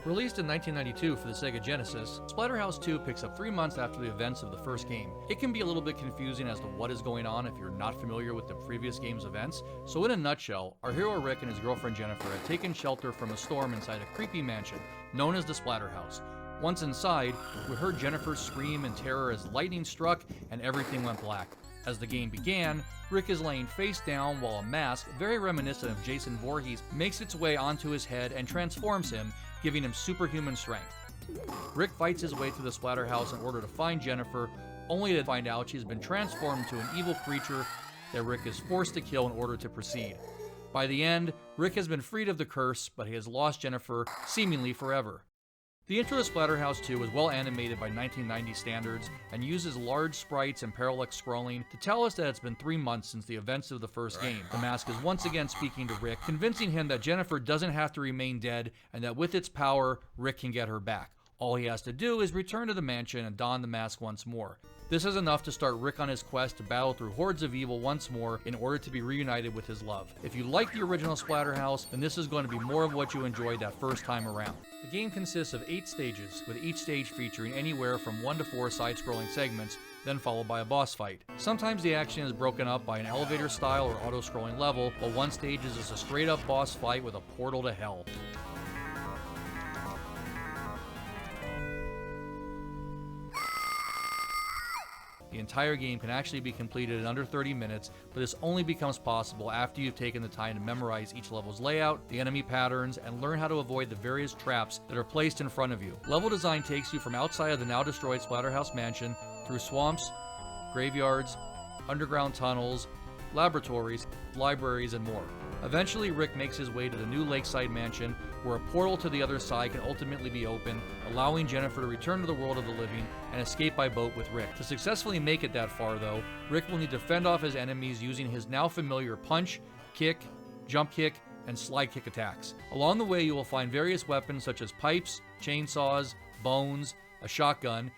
Released in 1992 for the Sega Genesis, Splatterhouse 2 picks up 3 months after the events of the first game. It can be a little bit confusing as to what is going on if you're not familiar with the previous game's events, so in a nutshell, our hero Rick and his girlfriend Jennifer had taken shelter from a storm inside a creepy mansion, known as the Splatterhouse. Once inside, we heard Jennifer scream in terror as lightning struck and everything went black. As the game began, Rick is laying face down while a mask, very reminiscent of Jason Voorhees, makes its way onto his head and transforms him, giving him superhuman strength. Rick fights his way through the Splatterhouse in order to find Jennifer, only to find out she's been transformed into an evil creature that Rick is forced to kill in order to proceed. By the end, Rick has been freed of the curse, but he has lost Jennifer, seemingly forever. The intro to Splatterhouse 2 is well animated by 1990 standards and uses large sprites and parallax scrolling to tell us that it's been 3 months since the events of the first game. The mask is once again speaking to Rick, convincing him that Jennifer doesn't have to remain dead and that with its power, Rick can get her back. All he has to do is return to the mansion and don the mask once more. This is enough to start Rick on his quest to battle through hordes of evil once more in order to be reunited with his love. If you like the original Splatterhouse, then this is going to be more of what you enjoyed that first time around. The game consists of 8 stages, with each stage featuring anywhere from 1 to 4 side-scrolling segments, then followed by a boss fight. Sometimes the action is broken up by an elevator-style or auto-scrolling level, while one stage is just a straight-up boss fight with a portal to hell. The entire game can actually be completed in under 30 minutes, but this only becomes possible after you've taken the time to memorize each level's layout, the enemy patterns, and learn how to avoid the various traps that are placed in front of you. Level design takes you from outside of the now destroyed Splatterhouse mansion, through swamps, graveyards, underground tunnels, laboratories, libraries, and more. Eventually, Rick makes his way to the new lakeside mansion, where a portal to the other side can ultimately be opened, allowing Jennifer to return to the world of the living and escape by boat with Rick. To successfully make it that far, though, Rick will need to fend off his enemies using his now familiar punch, kick, jump kick, and slide kick attacks. Along the way, you will find various weapons such as pipes, chainsaws, bones, a shotgun.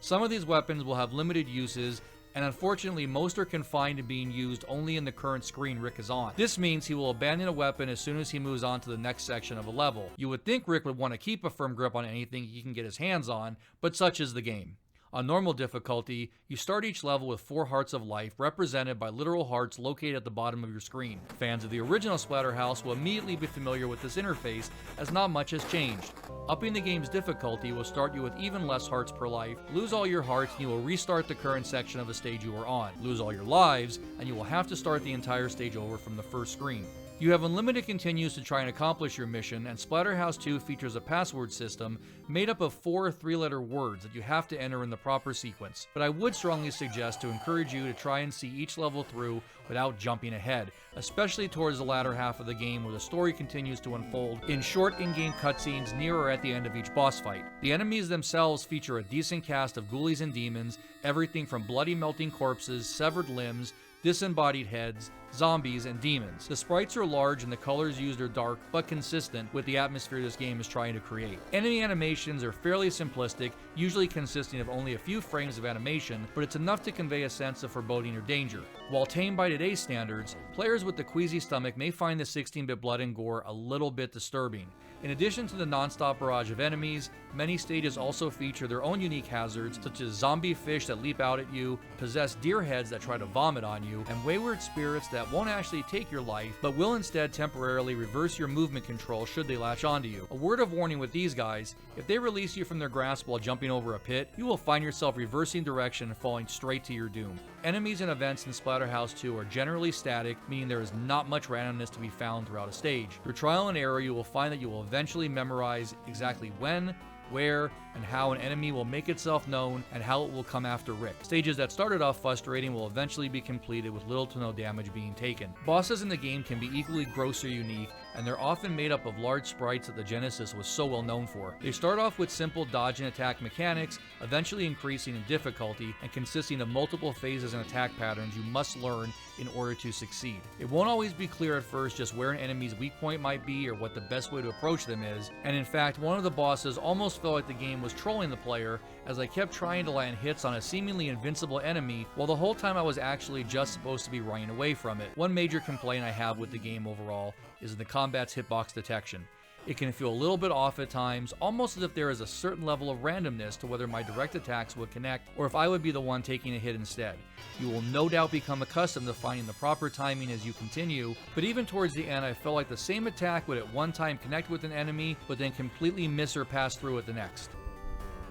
Some of these weapons will have limited uses, and unfortunately most are confined to being used only in the current screen Rick is on. This means he will abandon a weapon as soon as he moves on to the next section of a level. You would think Rick would want to keep a firm grip on anything he can get his hands on, but such is the game. On normal difficulty, you start each level with 4 hearts of life, represented by literal hearts located at the bottom of your screen. Fans of the original Splatterhouse will immediately be familiar with this interface, as not much has changed. Upping the game's difficulty will start you with even less hearts per life. Lose all your hearts and you will restart the current section of the stage you were on. Lose all your lives, and you will have to start the entire stage over from the first screen. You have unlimited continues to try and accomplish your mission, and Splatterhouse 2 features a password system made up of 4 3-letter words that you have to enter in the proper sequence. But I would strongly suggest to encourage you to try and see each level through without jumping ahead, especially towards the latter half of the game where the story continues to unfold in short in-game cutscenes near or at the end of each boss fight. The enemies themselves feature a decent cast of ghoulies and demons, everything from bloody melting corpses, severed limbs, disembodied heads, zombies, and demons. The sprites are large and the colors used are dark, but consistent with the atmosphere this game is trying to create. Enemy animations are fairly simplistic, usually consisting of only a few frames of animation, but it's enough to convey a sense of foreboding or danger. While tame by today's standards, players with the queasy stomach may find the 16-bit blood and gore a little bit disturbing. In addition to the non-stop barrage of enemies, many stages also feature their own unique hazards, such as zombie fish that leap out at you, possessed deer heads that try to vomit on you, and wayward spirits that won't actually take your life, but will instead temporarily reverse your movement control should they latch onto you. A word of warning with these guys: if they release you from their grasp while jumping over a pit, you will find yourself reversing direction and falling straight to your doom. Enemies and events in Splatterhouse 2 are generally static, meaning there is not much randomness to be found throughout a stage. Through trial and error, you will find that you will eventually memorize exactly when, where, and how an enemy will make itself known and how it will come after Rick. Stages that started off frustrating will eventually be completed with little to no damage being taken. Bosses in the game can be equally gross or unique, and they're often made up of large sprites that the Genesis was so well known for. They start off with simple dodge and attack mechanics, eventually increasing in difficulty and consisting of multiple phases and attack patterns you must learn in order to succeed. It won't always be clear at first just where an enemy's weak point might be or what the best way to approach them is, and in fact one of the bosses almost felt like the game was trolling the player, as I kept trying to land hits on a seemingly invincible enemy while the whole time I was actually just supposed to be running away from it. One major complaint I have with the game overall is the combat's hitbox detection. It can feel a little bit off at times, almost as if there is a certain level of randomness to whether my direct attacks would connect or if I would be the one taking a hit instead. You will no doubt become accustomed to finding the proper timing as you continue, but even towards the end I felt like the same attack would at one time connect with an enemy, but then completely miss or pass through it the next.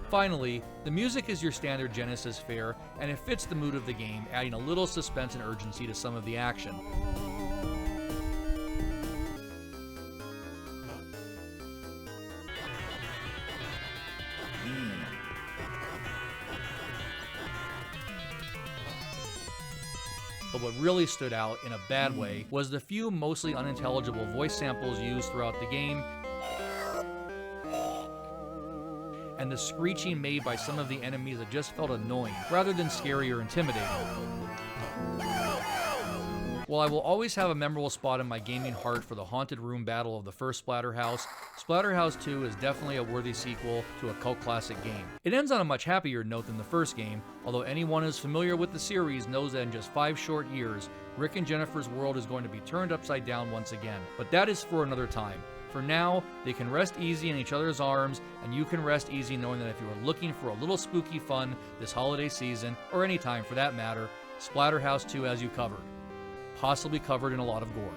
Finally, the music is your standard Genesis fare, and it fits the mood of the game, adding a little suspense and urgency to some of the action. But what really stood out, in a bad way, was the few mostly unintelligible voice samples used throughout the game, and the screeching made by some of the enemies that just felt annoying, rather than scary or intimidating. While I will always have a memorable spot in my gaming heart for the haunted room battle of the first Splatterhouse, Splatterhouse 2 is definitely a worthy sequel to a cult classic game. It ends on a much happier note than the first game, although anyone who's familiar with the series knows that in just 5 short years, Rick and Jennifer's world is going to be turned upside down once again. But that is for another time. For now, they can rest easy in each other's arms, and you can rest easy knowing that if you are looking for a little spooky fun this holiday season, or any time for that matter, Splatterhouse 2 has you covered. Possibly covered in a lot of gore.